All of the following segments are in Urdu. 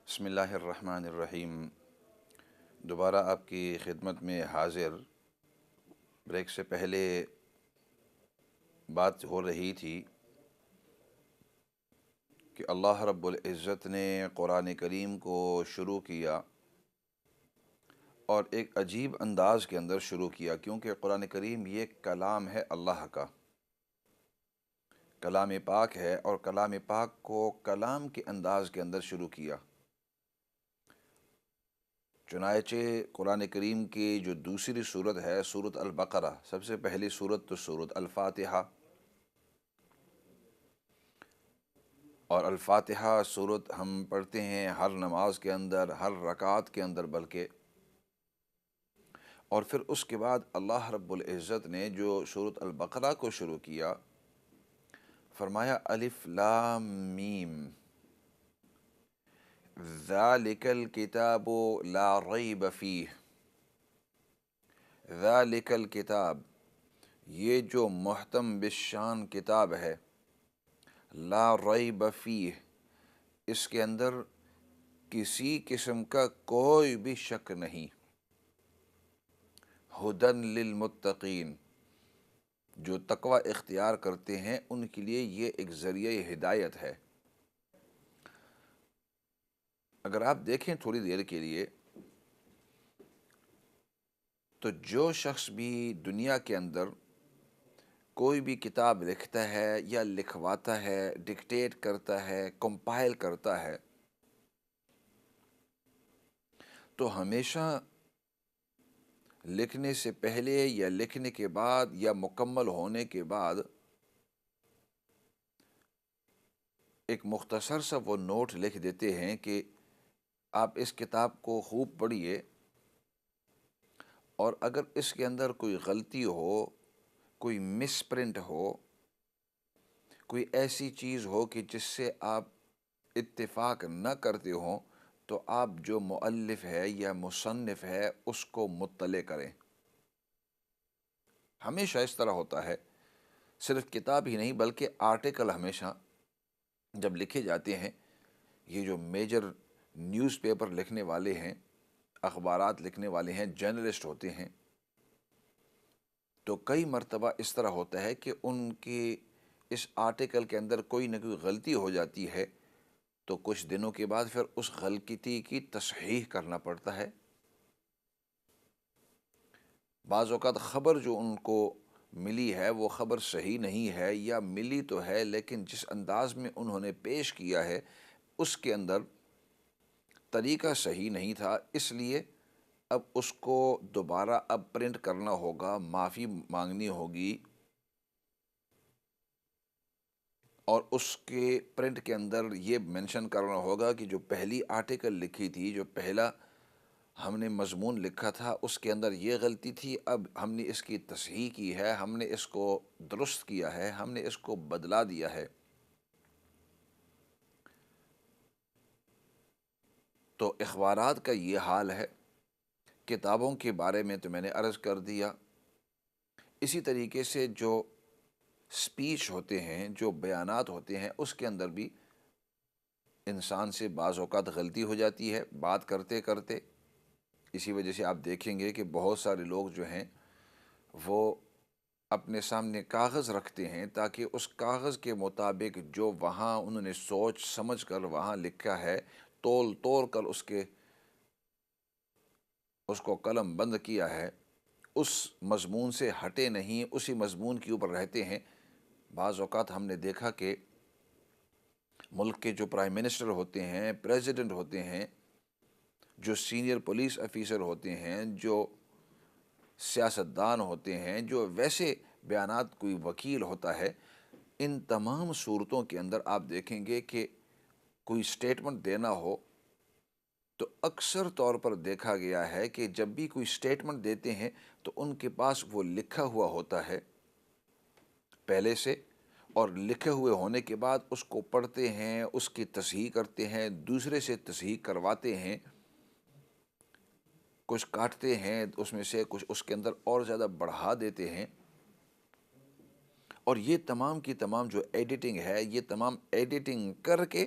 بسم اللہ الرحمن الرحیم۔ دوبارہ آپ کی خدمت میں حاضر۔ بریک سے پہلے بات ہو رہی تھی کہ اللہ رب العزت نے قرآن کریم کو شروع کیا اور ایک عجیب انداز کے اندر شروع کیا، کیونکہ قرآن کریم یہ کلام ہے اللہ کا، کلام پاک ہے، اور کلام پاک کو کلام کے انداز کے اندر شروع کیا۔ چنانچہ قرآن کریم کی جو دوسری صورت ہے سورۃ البقرہ، سب سے پہلی صورت تو سورۃ الفاتحہ، اور الفاتحہ صورت ہم پڑھتے ہیں ہر نماز کے اندر، ہر رکعت کے اندر بلکہ، اور پھر اس کے بعد اللہ رب العزت نے جو سورۃ البقرہ کو شروع کیا، فرمایا الف لام میم ذالک الکتاب لا ریب فیہ۔ ذالک الکتاب، یہ جو محتم بالشان کتاب ہے، لا ریب فیہ، اس کے اندر کسی قسم کا کوئی بھی شک نہیں، ہدن للمتقین، جو تقوی اختیار کرتے ہیں ان کے لیے یہ ایک ذریعہ ہدایت ہے۔ اگر آپ دیکھیں تھوڑی دیر کے لیے تو جو شخص بھی دنیا کے اندر کوئی بھی کتاب لکھتا ہے یا لکھواتا ہے، ڈکٹیٹ کرتا ہے، کمپائل کرتا ہے، تو ہمیشہ لکھنے سے پہلے یا لکھنے کے بعد یا مکمل ہونے کے بعد ایک مختصر سا وہ نوٹ لکھ دیتے ہیں کہ آپ اس کتاب کو خوب پڑھیے، اور اگر اس کے اندر کوئی غلطی ہو، کوئی مس پرنٹ ہو، کوئی ایسی چیز ہو کہ جس سے آپ اتفاق نہ کرتے ہوں، تو آپ جو مؤلف ہے یا مصنف ہے اس کو مطلع کریں۔ ہمیشہ اس طرح ہوتا ہے، صرف کتاب ہی نہیں بلکہ آرٹیکل ہمیشہ جب لکھے جاتے ہیں، یہ جو میجر نیوز پیپر لکھنے والے ہیں، اخبارات لکھنے والے ہیں، جرنلسٹ ہوتے ہیں، تو کئی مرتبہ اس طرح ہوتا ہے کہ ان کی اس آرٹیکل کے اندر کوئی نہ کوئی غلطی ہو جاتی ہے، تو کچھ دنوں کے بعد پھر اس غلطی کی تصحیح کرنا پڑتا ہے۔ بعض اوقات خبر جو ان کو ملی ہے وہ خبر صحیح نہیں ہے، یا ملی تو ہے لیکن جس انداز میں انہوں نے پیش کیا ہے اس کے اندر طریقہ صحیح نہیں تھا، اس لیے اب اس کو دوبارہ اب پرنٹ کرنا ہوگا، معافی مانگنی ہوگی، اور اس کے پرنٹ کے اندر یہ مینشن کرنا ہوگا کہ جو پہلی آرٹیکل لکھی تھی، جو پہلا ہم نے مضمون لکھا تھا، اس کے اندر یہ غلطی تھی، اب ہم نے اس کی تصحیح کی ہے، ہم نے اس کو درست کیا ہے، ہم نے اس کو بدلا دیا ہے۔ تو اخبارات کا یہ حال ہے، کتابوں کے بارے میں تو میں نے عرض کر دیا، اسی طریقے سے جو سپیچ ہوتے ہیں، جو بیانات ہوتے ہیں، اس کے اندر بھی انسان سے بعض اوقات غلطی ہو جاتی ہے بات کرتے کرتے۔ اسی وجہ سے آپ دیکھیں گے کہ بہت سارے لوگ جو ہیں وہ اپنے سامنے کاغذ رکھتے ہیں تاکہ اس کاغذ کے مطابق جو وہاں انہوں نے سوچ سمجھ کر وہاں لکھا ہے، تول کر اس کو قلم بند کیا ہے، اس مضمون سے ہٹے نہیں، اسی مضمون کے اوپر رہتے ہیں۔ بعض اوقات ہم نے دیکھا کہ ملک کے جو پرائم منسٹر ہوتے ہیں، پریزیڈنٹ ہوتے ہیں، جو سینئر پولیس افیسر ہوتے ہیں، جو سیاستدان ہوتے ہیں، جو ویسے بیانات کوئی وکیل ہوتا ہے، ان تمام صورتوں کے اندر آپ دیکھیں گے کہ کوئی سٹیٹمنٹ دینا ہو تو اکثر طور پر دیکھا گیا ہے کہ جب بھی کوئی سٹیٹمنٹ دیتے ہیں تو ان کے پاس وہ لکھا ہوا ہوتا ہے پہلے سے، اور لکھے ہوئے ہونے کے بعد اس کو پڑھتے ہیں، اس کی تصحیح کرتے ہیں، دوسرے سے تصحیح کرواتے ہیں، کچھ کاٹتے ہیں اس میں سے، کچھ اس کے اندر اور زیادہ بڑھا دیتے ہیں، اور یہ تمام کی تمام جو ایڈیٹنگ ہے، یہ تمام ایڈیٹنگ کر کے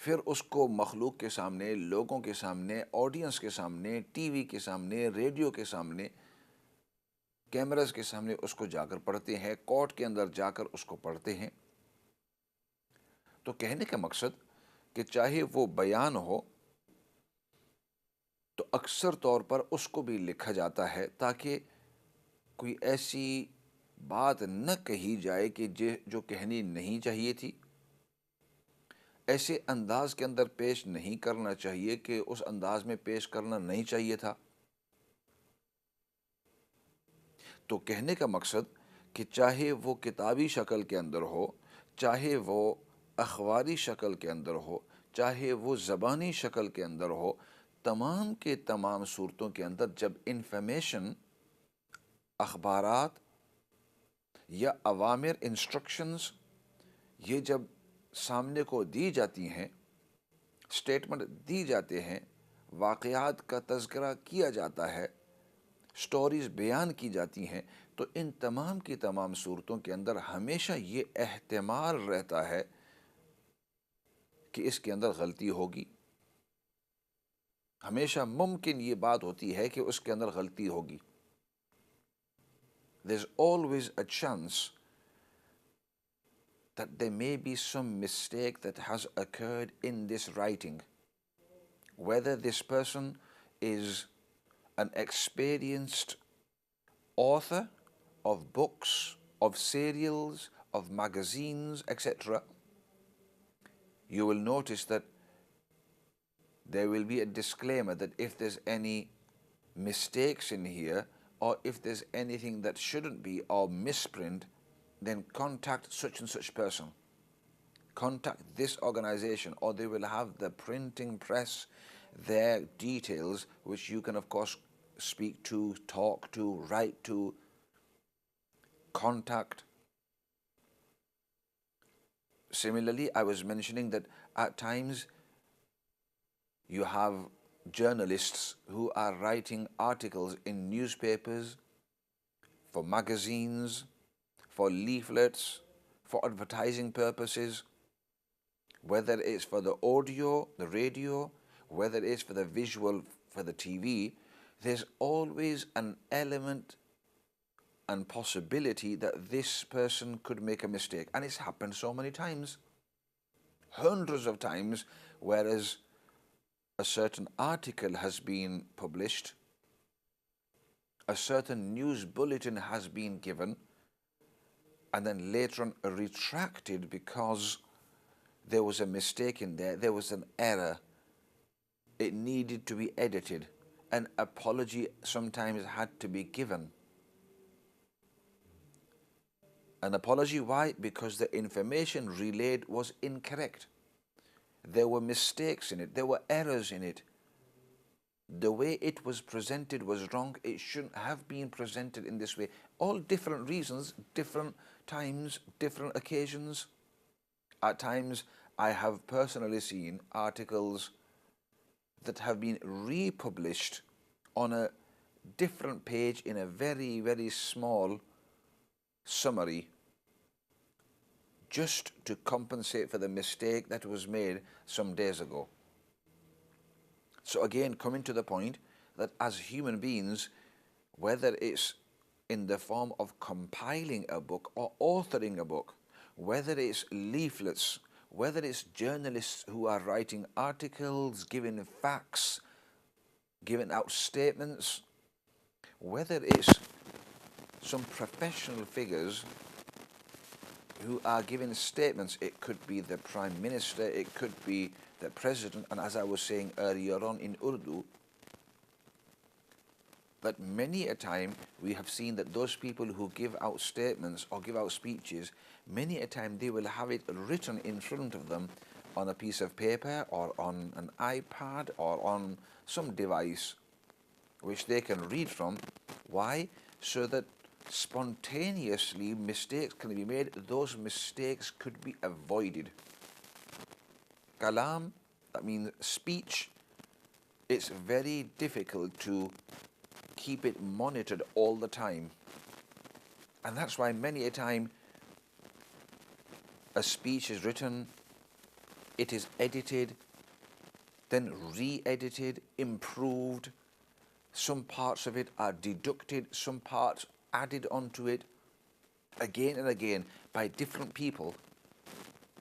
پھر اس کو مخلوق کے سامنے، لوگوں کے سامنے، آڈینس کے سامنے، ٹی وی کے سامنے، ریڈیو کے سامنے، کیمراز کے سامنے اس کو جا کر پڑھتے ہیں، کورٹ کے اندر جا کر اس کو پڑھتے ہیں۔ تو کہنے کا مقصد کہ چاہے وہ بیان ہو تو اکثر طور پر اس کو بھی لکھا جاتا ہے تاکہ کوئی ایسی بات نہ کہی جائے کہ جو کہنی نہیں چاہیے تھی، ایسے انداز کے اندر پیش نہیں کرنا چاہیے کہ اس انداز میں پیش کرنا نہیں چاہیے تھا۔ تو کہنے کا مقصد کہ چاہے وہ کتابی شکل کے اندر ہو، چاہے وہ اخباری شکل کے اندر ہو، چاہے وہ زبانی شکل کے اندر ہو، تمام کے تمام صورتوں کے اندر جب انفارمیشن، اخبارات یا اوامر، انسٹرکشنز یہ جب سامنے کو دی جاتی ہیں، سٹیٹمنٹ دی جاتے ہیں، واقعات کا تذکرہ کیا جاتا ہے، سٹوریز بیان کی جاتی ہیں، تو ان تمام کی تمام صورتوں کے اندر ہمیشہ یہ احتمال رہتا ہے کہ اس کے اندر غلطی ہوگی، ہمیشہ ممکن یہ بات ہوتی ہے کہ اس کے اندر غلطی ہوگی۔ There's always a chance that there may be some mistake that has occurred in this writing, whether this person is an experienced author of books, of serials, of magazines, etc. You will notice that there will be a disclaimer that if there's any mistakes in here, or if there's anything that shouldn't be or misprint, then contact such and such person, contact this organization, or they will have the printing press, their details, which you can of course speak to, talk to, write to, contact. Similarly, I was mentioning that at times you have journalists who are writing articles in newspapers, for magazines, for leaflets, for advertising purposes, whether it's for the audio, the radio, whether it's for the visual, for the TV, there's always an element and possibility that this person could make a mistake. And it's happened so many times, hundreds of times, whereas a certain article has been published, a certain news bulletin has been given, and then later on retracted because there was a mistake in there was an error, it needed to be edited, an apology sometimes had to be given. An apology, why? Because the information relayed was incorrect. There were mistakes in it, there were errors in it. The way it was presented was wrong, it shouldn't have been presented in this way. All different reasons, different times, different occasions. At times, I have personally seen articles that have been republished on a different page in a very, very small summary, just to compensate for the mistake that was made some days ago. So again, coming to the point that as human beings, whether it's in the form of compiling a book or authoring a book, whether it's leaflets, whether it's journalists who are writing articles, giving facts, giving out statements, whether it's some professional figures who are giving statements, it could be the Prime Minister, it could be the President, and as I was saying earlier on in Urdu, that many a time we have seen that those people who give out statements or give out speeches, many a time they will have it written in front of them on a piece of paper or on an iPad or on some device which they can read from. Why? So that spontaneously mistakes can be made, those mistakes could be avoided. Kalam, that means speech, it's very difficult to keep it monitored all the time. And that's why many a time a speech is written, it is edited, then re-edited, improved. Some parts of it are deducted, some parts added onto it again and again by different people.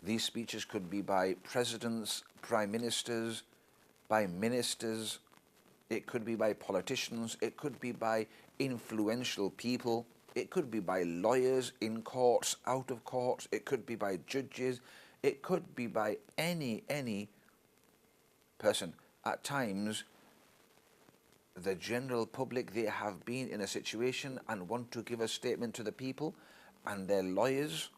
These speeches could be by presidents, prime ministers, by ministers, it could be by politicians, it could be by influential people, it could be by lawyers in courts, out of courts, it could be by judges, it could be by any person. At times, the general public, they have been in a situation and want to give a statement to the people, and their lawyers,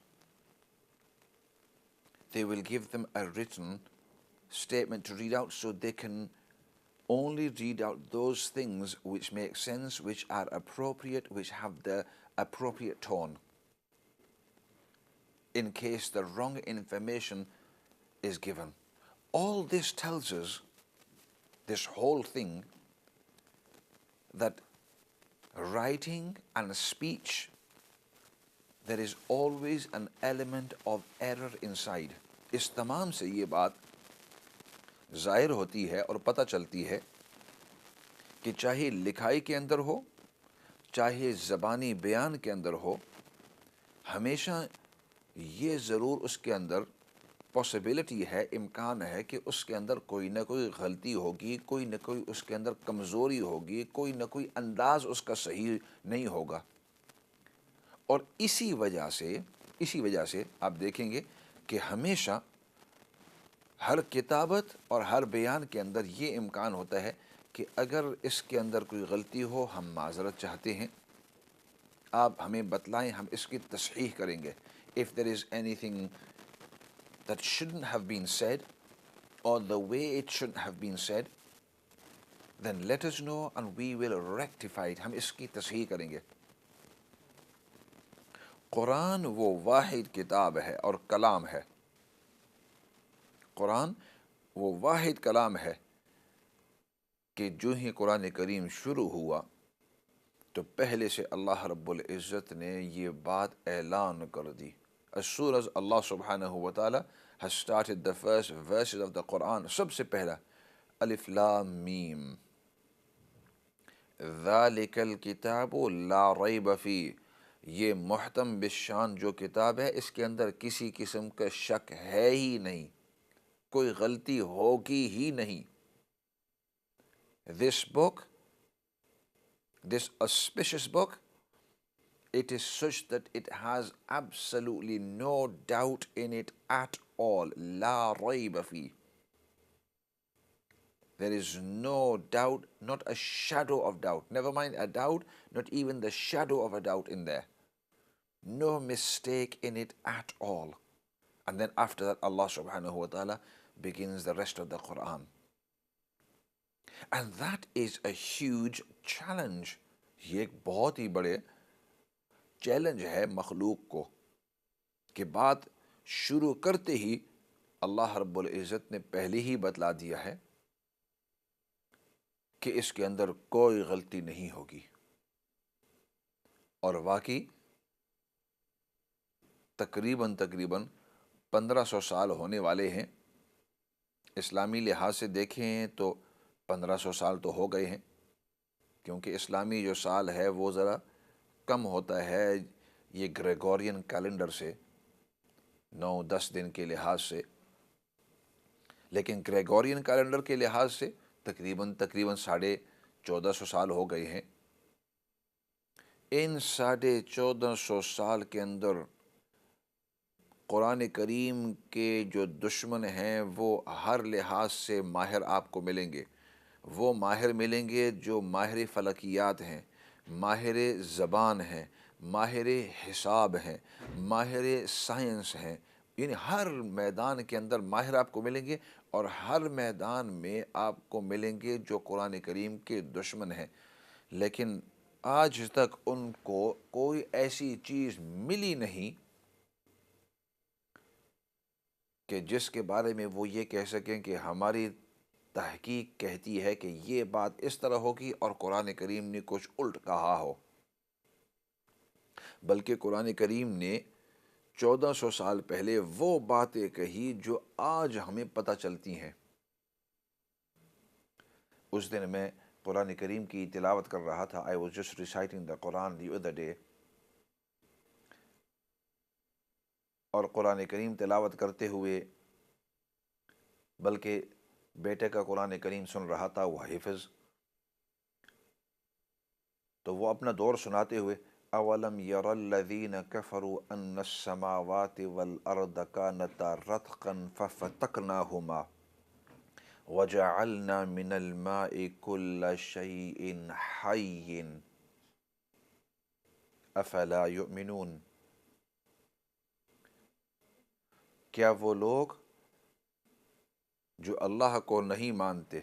they will give them a written statement to read out, so they can only read out those things which make sense, which are appropriate, which have the appropriate tone, in case the wrong information is given. All this tells us, this whole thing, that writing and speech, there is always an element of error inside. اس تمام سے یہ بات ظاہر ہوتی ہے اور پتہ چلتی ہے کہ چاہے لکھائی کے اندر ہو، چاہے زبانی بیان کے اندر ہو، ہمیشہ یہ ضرور اس کے اندر پاسبلٹی ہے، امکان ہے کہ اس کے اندر کوئی نہ کوئی غلطی ہوگی، کوئی نہ کوئی اس کے اندر کمزوری ہوگی، کوئی نہ کوئی انداز اس کا صحیح نہیں ہوگا. اور اسی وجہ سے آپ دیکھیں گے کہ ہمیشہ ہر کتابت اور ہر بیان کے اندر یہ امکان ہوتا ہے کہ اگر اس کے اندر کوئی غلطی ہو، ہم معذرت چاہتے ہیں، آپ ہمیں بتلائیں، ہم اس کی تصحیح کریں گے. If there is anything that shouldn't have been said or the way it shouldn't have been said, then let us know and we will rectify it. ہم اس کی تصحیح کریں گے. قرآن وہ واحد کتاب ہے اور کلام ہے. قرآن وہ واحد کلام ہے کہ جو ہی قرآن کریم شروع ہوا تو پہلے سے اللہ رب العزت نے یہ بات اعلان کر دی. As soon as Allah subhanahu wa ta'ala has started the first verses of the Quran, سب سے پہلا الف لام میم ذالک الکتاب لا ریب فیہ، یہ محتم بالشان جو کتاب ہے، اس کے اندر کسی قسم کا شک ہے ہی نہیں، کوئی غلطی ہوگی ہی نہیں. This book, this auspicious book, it is such that it has absolutely no doubt in it at all. لا ریب فیہ. There is no doubt, not a shadow of doubt. Never mind a doubt, not even the shadow of a doubt in there. No mistake in it at all. And then after that, Allah subhanahu wa ta'ala begins the rest of the Quran. And that is a huge challenge. یہ ایک بہت ہی بڑے چیلنج ہے مخلوق کو کہ بات شروع کرتے ہی اللہ رب العزت نے پہلے ہی بتلا دیا ہے کہ اس کے اندر کوئی غلطی نہیں ہوگی. اور واقعی تقریباً 1500 سال ہونے والے ہیں. اسلامی لحاظ سے دیکھیں تو 1500 سال تو ہو گئے ہیں، کیونکہ اسلامی جو سال ہے وہ ذرا کم ہوتا ہے یہ گریگورین کیلنڈر سے، 9-10 دن کے لحاظ سے، لیکن گریگورین کیلنڈر کے لحاظ سے تقریباً 1450 سال ہو گئے ہیں. ان 1450 سال کے اندر قرآن کریم کے جو دشمن ہیں وہ ہر لحاظ سے ماہر آپ کو ملیں گے. وہ ماہر ملیں گے جو ماہر فلکیات ہیں، ماہر زبان ہیں، ماہر حساب ہیں، ماہر سائنس ہیں. یعنی ہر میدان کے اندر ماہر آپ کو ملیں گے، اور ہر میدان میں آپ کو ملیں گے جو قرآن کریم کے دشمن ہیں. لیکن آج تک ان کو کوئی ایسی چیز ملی نہیں کہ جس کے بارے میں وہ یہ کہہ سکیں کہ ہماری تحقیق کہتی ہے کہ یہ بات اس طرح ہوگی اور قرآن کریم نے کچھ الٹ کہا ہو. بلکہ قرآن کریم نے 1400 سال پہلے وہ باتیں کہی جو آج ہمیں پتہ چلتی ہیں۔ اس دن میں قرآن کریم کی تلاوت کر رہا تھا. I was just reciting the Quran the other day. اور قرآن کریم تلاوت کرتے ہوئے بلکہ بیٹے کا قرآن کریم سن رہا تھا، وہ حفظ، تو وہ اپنا دور سناتے ہوئے اولم یر الذین کفروا ان السماوات والارض کانتا رتقا ففتقناہما وجعلنا من الماء كل شيء حي افلا يؤمنون. کیا وہ لوگ جو اللہ کو نہیں مانتے،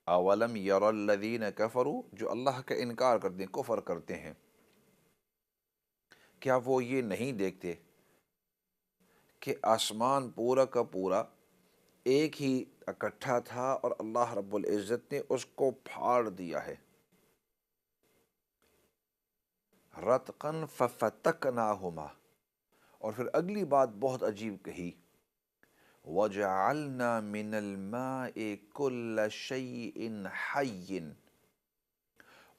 اولم یر الذین کفروا، جو اللہ کا انکار کرتے ہیں، کفر کرتے ہیں، کیا وہ یہ نہیں دیکھتے کہ آسمان پورا کا پورا ایک ہی اکٹھا تھا اور اللہ رب العزت نے اس کو پھاڑ دیا ہے. رتقاً ففتقناہما، اور پھر اگلی بات بہت عجیب کہی، وَجَعَلْنَا مِنَ الْمَاءِ كُلَّ شَيْءٍ حَيٍّ،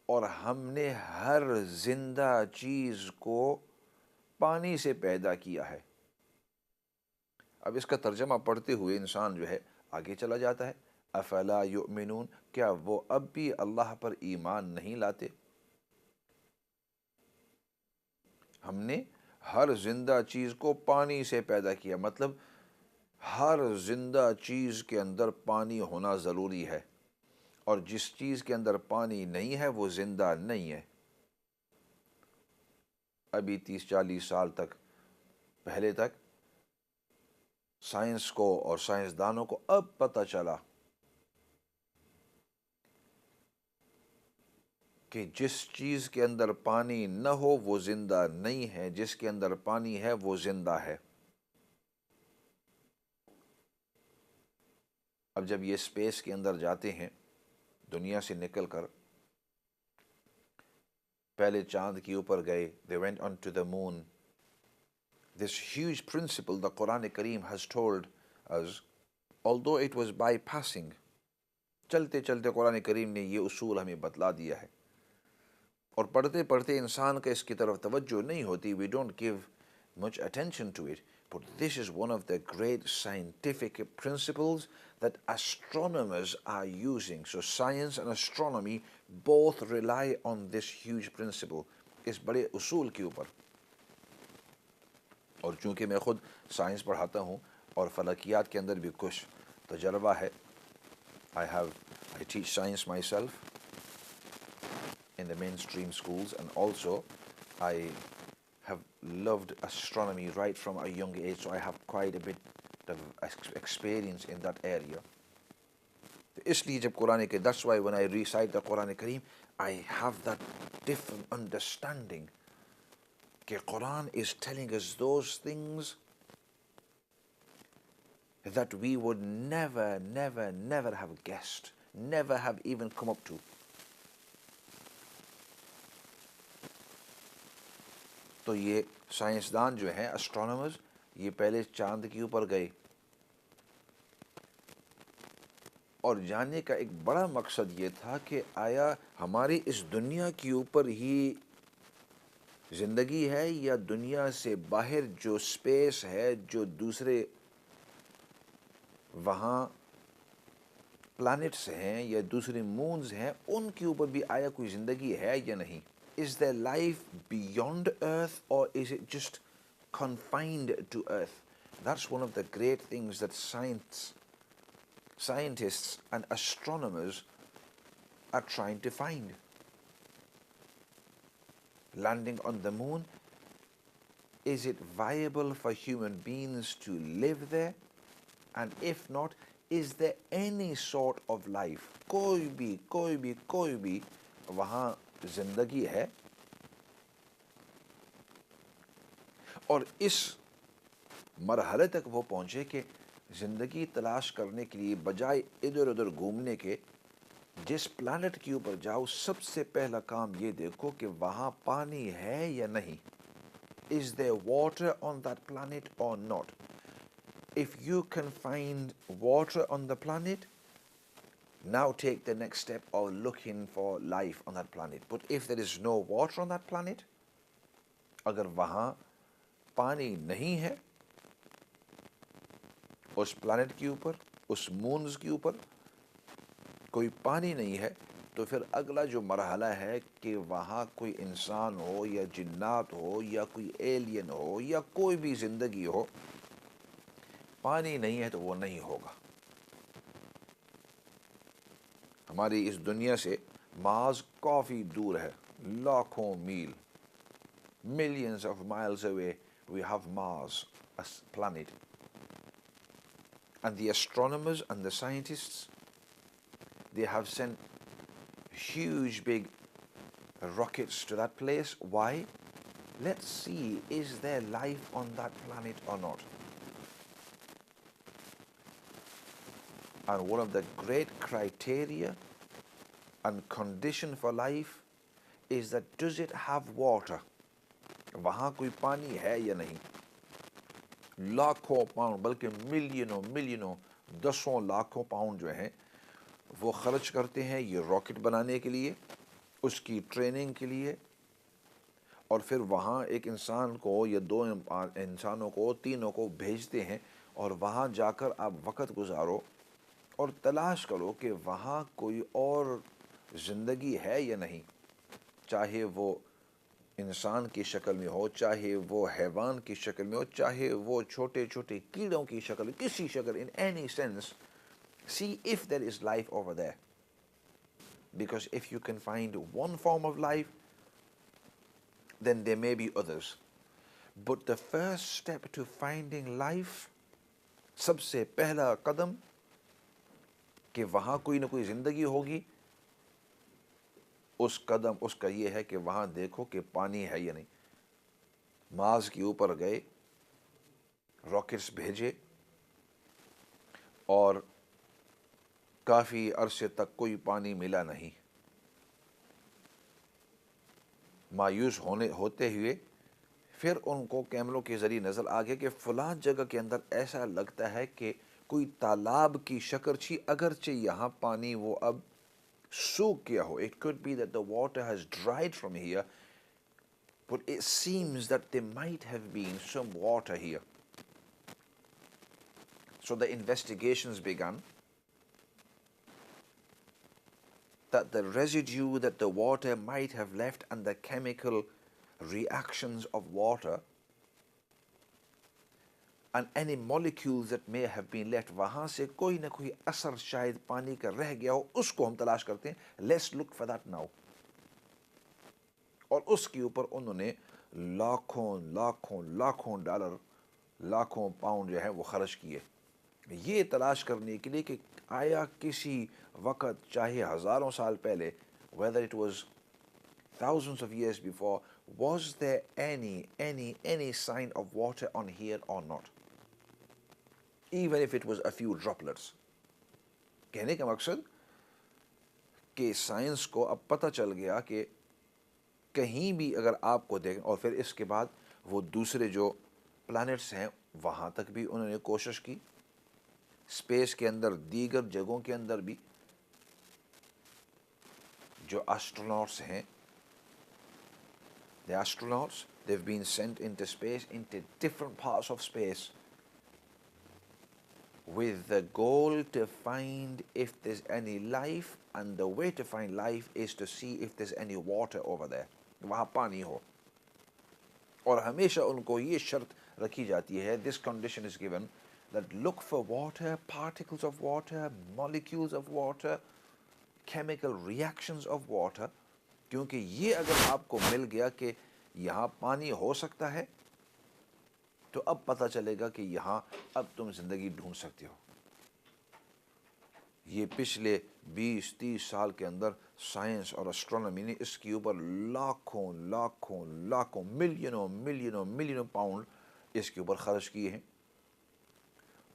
اور ہم نے ہر زندہ چیز کو پانی سے پیدا کیا ہے. اب اس کا ترجمہ پڑھتے ہوئے انسان جو ہے آگے چلا جاتا ہے، افلا یؤمنون، کیا وہ اب بھی اللہ پر ایمان نہیں لاتے؟ ہم نے ہر زندہ چیز کو پانی سے پیدا کیا، مطلب ہر زندہ چیز کے اندر پانی ہونا ضروری ہے، اور جس چیز کے اندر پانی نہیں ہے وہ زندہ نہیں ہے. ابھی 30-40 سال تک پہلے تک سائنس کو اور سائنسدانوں کو اب پتہ چلا کہ جس چیز کے اندر پانی نہ ہو وہ زندہ نہیں ہے، جس کے اندر پانی ہے وہ زندہ ہے. اب جب یہ سپیس کے اندر جاتے ہیں، دنیا سے نکل کر پہلے چاند کے اوپر گئے، they went on to the moon. This huge principle the Quran Kareem has told us, although it was bypassing. چلتے چلتے قرآن کریم نے یہ اصول ہمیں بتلا دیا ہے، اور پڑھتے پڑھتے انسان کا اس کی طرف توجہ نہیں ہوتی. We don't give much attention to it. But this is one of the great scientific principles that astronomers are using. So science and astronomy both rely on this huge principle. اس بڑے اصول کے اوپر. اور چونکہ میں خود سائنس پڑھاتا ہوں اور فلکیات کے اندر بھی کچھ تجربہ ہے. I teach science myself in the mainstream schools, and also I have loved astronomy right from a young age, so I have quite a bit of experience in that area. اس لیے جب قرآن کے that's why when I recite the Quran Kareem, I have that different understanding کہ Quran is telling us those things that we would never have guessed, never have even come up to. تو یہ سائنسدان جو ہیں اسٹرونامرز، یہ پہلے چاند کے اوپر گئے، اور جاننے کا ایک بڑا مقصد یہ تھا کہ آیا ہماری اس دنیا کے اوپر ہی زندگی ہے، یا دنیا سے باہر جو سپیس ہے، جو دوسرے وہاں پلانٹس ہیں یا دوسرے مونز ہیں، ان کے اوپر بھی آیا کوئی زندگی ہے یا نہیں. Is there life beyond Earth, or is it just confined to Earth? That's one of the great things that scientists and astronomers are trying to find. Landing on the moon, is it viable for human beings to live there? And if not, is there any sort of life? کوئی بھی وہاں زندگی ہے. اور اس مرحلے تک وہ پہنچے کہ زندگی تلاش کرنے کے لیے بجائے ادھر ادھر گھومنے کے، جس پلانٹ کے اوپر جاؤ سب سے پہلا کام یہ دیکھو کہ وہاں پانی ہے یا نہیں. is there water on that planet or not? If you can find water on the planet, now take the next step of looking for life on that planet. But if there is no water on that planet, اگر وہاں پانی نہیں ہے اس پلانٹ کے اوپر, اس مونز کے اوپر کوئی پانی نہیں ہے, تو پھر اگلا جو مرحلہ ہے کہ وہاں کوئی انسان ہو یا جنات ہو یا کوئی ایلین ہو یا کوئی بھی زندگی ہو, پانی نہیں ہے تو وہ نہیں ہوگا. ہماری اس دنیا سے مارس کافی دور ہے, لاکھوں میل, millions of miles away we have Mars, a planet. And the astronomers and the scientists, they have sent huge big rockets to that place. Why? Let's see, is there life on that planet or not? And one of the great criteria and condition for life is that does it have water? وہاں کوئی پانی ہے یا نہیں. لاکھوں پاؤنڈ بلکہ ملینوں دسوں لاکھوں پاؤنڈ جو ہیں وہ خرچ کرتے ہیں یہ راکٹ بنانے کے لیے, اس کی ٹریننگ کے لیے, اور پھر وہاں ایک انسان کو یا دو انسانوں کو, تینوں کو بھیجتے ہیں, اور وہاں جا کر آپ وقت گزارو اور تلاش کرو کہ وہاں کوئی اور زندگی ہے یا نہیں, چاہے وہ انسان کی شکل میں ہو, چاہے وہ حیوان کی شکل میں ہو, چاہے وہ چھوٹے چھوٹے کیڑوں کی شکل, کسی شکل, in any sense. See if there is life over there. Because if you can find one form of life, then there may be others. But the first step to finding life, سب سے پہلا قدم کہ وہاں کوئی نہ کوئی زندگی ہوگی, اس کا یہ ہے کہ وہاں دیکھو کہ پانی ہے یا نہیں. مارس کے اوپر گئے, راکٹس بھیجے, اور کافی عرصے تک کوئی پانی ملا نہیں. مایوس ہوتے ہوئے پھر ان کو کیمروں کے ذریعے نظر آ گیا کہ فلاں جگہ کے اندر ایسا لگتا ہے کہ کوئی تالاب کی شکل تھی, اگرچہ یہاں پانی وہ اب سوکھ گیا ہو. It could be that the water has dried from here, but it seems that there might have been some water here. So the investigations began, that the residue that the water might have left and the chemical reactions of water and any molecules that may have been left, وہاں سے کوئی نہ کوئی اثر شاید پانی کا رہ گیا ہو, اس کو ہم تلاش کرتے ہیں. Let's look for that now. اور اس کے اوپر انہوں نے لاکھوں ڈالر, لاکھوں پاؤنڈ جو ہے وہ خرچ کیے, یہ تلاش کرنے کے لیے کہ آیا کسی وقت, چاہے ہزاروں سال پہلے, whether it was thousands of years before, was there any sign of water on here or not, even if it was a few droplets. کہنے کا مقصد کہ سائنس کو اب پتہ چل گیا کہ کہیں بھی اگر آپ کو دیکھیں, اور پھر اس کے بعد وہ دوسرے جو پلانٹس ہیں وہاں تک بھی انہوں نے کوشش کی, اسپیس کے اندر دیگر جگہوں کے اندر بھی جو ایسٹروناٹس ہیں, the astronauts, they've been sent into space, into different parts of space, with the goal to find if there's any life, and the way to find life is to see if there's any water over there, وہاں پانی ہو. اور ہمیشہ ان کو یہ شرط رکھی جاتی ہے, this condition is given, that look for water, particles of water, molecules of water, chemical reactions of water, کیونکہ یہ اگر آپ کو مل گیا کہ یہاں پانی ہو سکتا ہے, تو اب پتہ چلے گا کہ یہاں اب تم زندگی ڈھونڈ سکتے ہو. یہ پچھلے 20-30 سال کے اندر سائنس اور اسٹرونومی نے اس کے اوپر لاکھوں ملینوں پاؤنڈ اس کے اوپر خرچ کیے ہیں.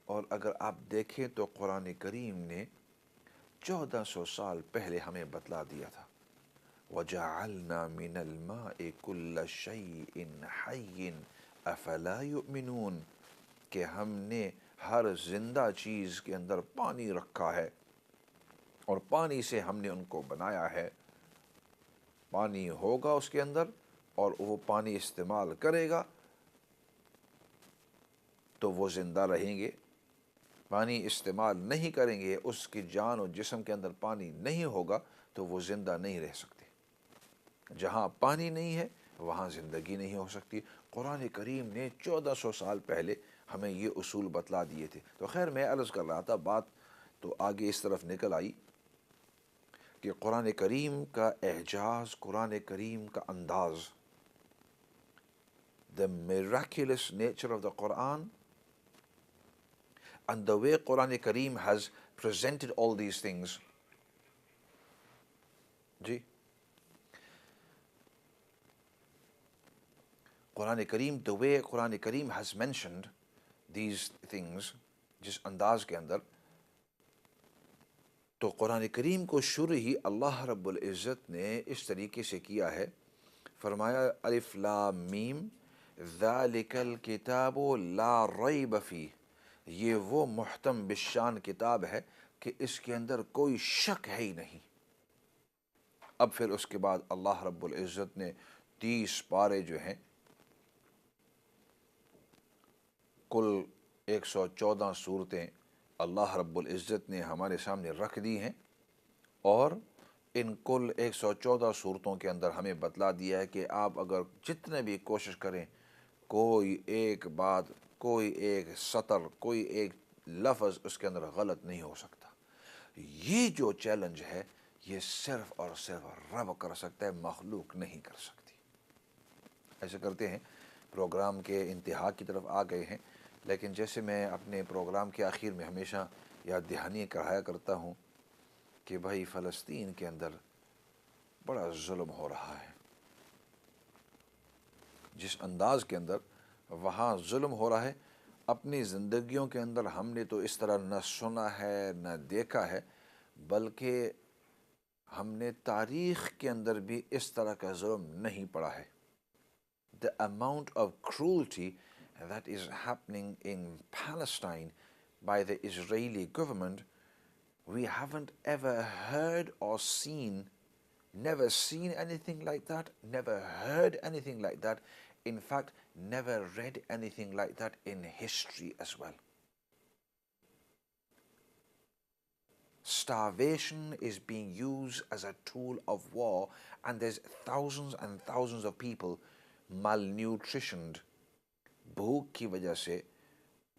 اور اگر آپ دیکھیں تو قرآن کریم نے 1400 سال پہلے ہمیں بتلا دیا تھا, وَجَعَلْنَا مِنَ الْمَاءِ كُلَّ شَيْءٍ حَيٍّ أَفَلَا يُؤْمِنُونَ کہ ہم نے ہر زندہ چیز کے اندر پانی رکھا ہے اور پانی سے ہم نے ان کو بنایا ہے. پانی ہوگا اس کے اندر اور وہ پانی استعمال کرے گا تو وہ زندہ رہیں گے. پانی استعمال نہیں کریں گے، اس کی جان و جسم کے اندر پانی نہیں ہوگا تو وہ زندہ نہیں رہ سکتے. جہاں پانی نہیں ہے وہاں زندگی نہیں ہو سکتی. قرآن کریم نے 1400 سال پہلے ہمیں یہ اصول بتلا دیے تھے. تو خیر میں عرض کر رہا تھا، بات تو آگے اس طرف نکل آئی کہ قرآن کریم کا اعجاز، قرآن کریم کا انداز، the miraculous nature of the Quran and the way Quran Kareem has presented all these things. G Quran cream the way Quran cream has mentioned these things، جس انداز کے اندر، تو قرآن کریم کو شروع ہی اللہ رب العزت نے اس طریقے سے کیا ہے. فرمایا الف لام میم ذالک الکتاب لا ریب فیہ، یہ وہ محتم بالشان کتاب ہے کہ اس کے اندر کوئی شک ہے ہی نہیں. اب پھر اس کے بعد اللہ رب العزت نے 30 پارے جو ہیں، کل 114 صورتیں اللہ رب العزت نے ہمارے سامنے رکھ دی ہیں، اور ان کل 114 صورتوں کے اندر ہمیں بتلا دیا ہے کہ آپ اگر جتنے بھی کوشش کریں، کوئی ایک بات، کوئی ایک سطر، کوئی ایک لفظ اس کے اندر غلط نہیں ہو سکتا. یہ جو چیلنج ہے یہ صرف اور صرف رب کر سکتا ہے، مخلوق نہیں کر سکتی. ایسے کرتے ہیں، پروگرام کے انتہا کی طرف آ گئے ہیں، لیکن جیسے میں اپنے پروگرام کے آخر میں ہمیشہ یاد دہانی کرایا کرتا ہوں کہ بھائی فلسطین کے اندر بڑا ظلم ہو رہا ہے. جس انداز کے اندر وہاں ظلم ہو رہا ہے، اپنی زندگیوں کے اندر ہم نے تو اس طرح نہ سنا ہے نہ دیکھا ہے، بلکہ ہم نے تاریخ کے اندر بھی اس طرح کا ظلم نہیں پڑا ہے. The amount of cruelty that is happening in Palestine by the Israeli government, we haven't ever heard or seen, never seen anything like that, never heard anything like that, in fact, never read anything like that in history as well. Starvation is being used as a tool of war, and there's thousands and thousands of people malnutritioned. بھوک کی وجہ سے،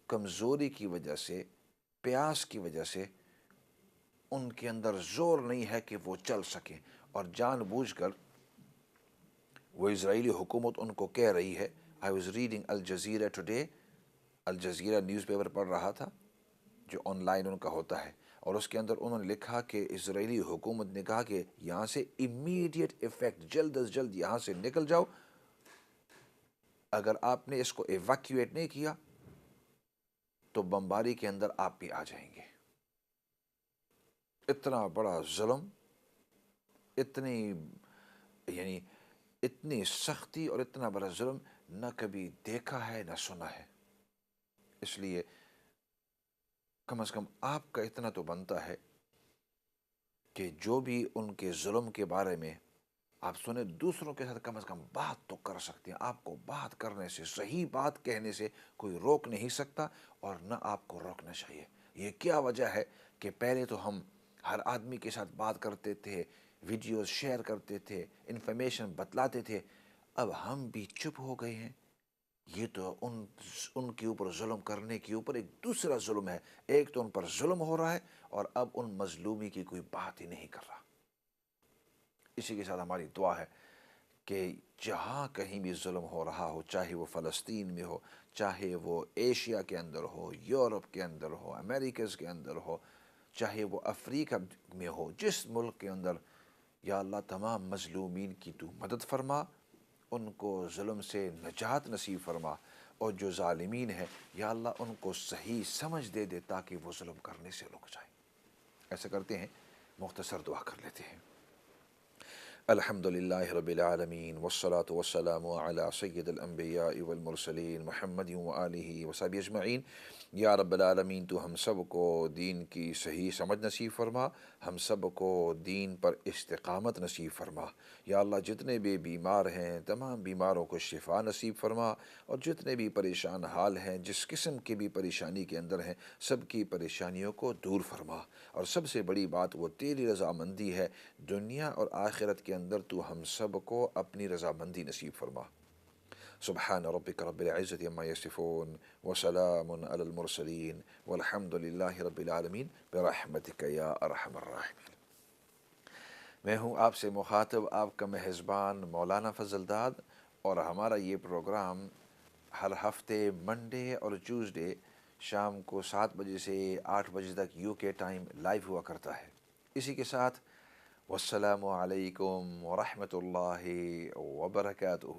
کمزوری کی وجہ سے، پیاس کی وجہ سے ان کے اندر زور نہیں ہے کہ وہ چل سکیں، اور جان بوجھ کر وہ اسرائیلی حکومت ان کو کہہ رہی ہے. I was reading Al Jazeera today, Al Jazeera news paper پڑھ رہا تھا جو آن لائن ان کا ہوتا ہے، اور اس کے اندر انہوں نے لکھا کہ اسرائیلی حکومت نے کہا کہ یہاں سے امیڈیٹ ایفیکٹ، جلد از جلد یہاں سے نکل جاؤ، اگر آپ نے اس کو ایویکویٹ نہیں کیا تو بمباری کے اندر آپ بھی آ جائیں گے. اتنا بڑا ظلم، اتنی سختی اور اتنا بڑا ظلم نہ کبھی دیکھا ہے نہ سنا ہے. اس لیے کم از کم آپ کا اتنا تو بنتا ہے کہ جو بھی ان کے ظلم کے بارے میں آپ سنیں، دوسروں کے ساتھ کم از کم بات تو کر سکتے ہیں. آپ کو بات کرنے سے، صحیح بات کہنے سے کوئی روک نہیں سکتا، اور نہ آپ کو روکنا چاہیے. یہ کیا وجہ ہے کہ پہلے تو ہم ہر آدمی کے ساتھ بات کرتے تھے، ویڈیوز شیئر کرتے تھے، انفارمیشن بتلاتے تھے، اب ہم بھی چپ ہو گئے ہیں. یہ تو ان کے اوپر ظلم کرنے کے اوپر ایک دوسرا ظلم ہے. ایک تو ان پر ظلم ہو رہا ہے، اور اب ان مظلومی کی کوئی بات ہی نہیں کر رہا. اسی کے ساتھ ہماری دعا ہے کہ جہاں کہیں بھی ظلم ہو رہا ہو، چاہے وہ فلسطین میں ہو، چاہے وہ ایشیا کے اندر ہو، یورپ کے اندر ہو، امریکز کے اندر ہو، چاہے وہ افریقہ میں ہو، جس ملک کے اندر، یا اللہ تمام مظلومین کی تو مدد فرما، ان کو ظلم سے نجات نصیب فرما، اور جو ظالمین ہیں یا اللہ ان کو صحیح سمجھ دے دے تاکہ وہ ظلم کرنے سے رک جائیں. ایسا کرتے ہیں، مختصر دعا کر لیتے ہیں. الحمدللہ رب العالمین والصلاة والسلام علی سید الانبیاء والمرسلین محمد وآلہ وصحبہ اجمعین۔ یا رب العالمین تو ہم سب کو دین کی صحیح سمجھ نصیب فرما، ہم سب کو دین پر استقامت نصیب فرما۔ یا اللہ جتنے بھی بیمار ہیں تمام بیماروں کو شفا نصیب فرما، اور جتنے بھی پریشان حال ہیں جس قسم کی بھی پریشانی کے اندر ہیں سب کی پریشانیوں کو دور فرما۔ اور سب سے بڑی بات وہ تیری رضامندی ہے، دنیا اور آخرت کے اندر تو ہم سب کو اپنی رضامندی نصیب فرما۔ سبحان ربک رب العزت عما یصفون وسلام علی المرسلین والحمد للہ رب العالمین برحمتک یا ارحم الراحمین۔ میں ہوں آپ سے مخاطب آپ کا میزبان مولانا فضل داد، اور ہمارا یہ پروگرام ہر ہفتے منڈے اور ٹیوزڈے شام کو 7 بجے سے 8 بجے تک UK ٹائم لائیو ہوا کرتا ہے۔ اسی کے ساتھ والسلام علیکم ورحمۃ اللہ وبرکاتہ۔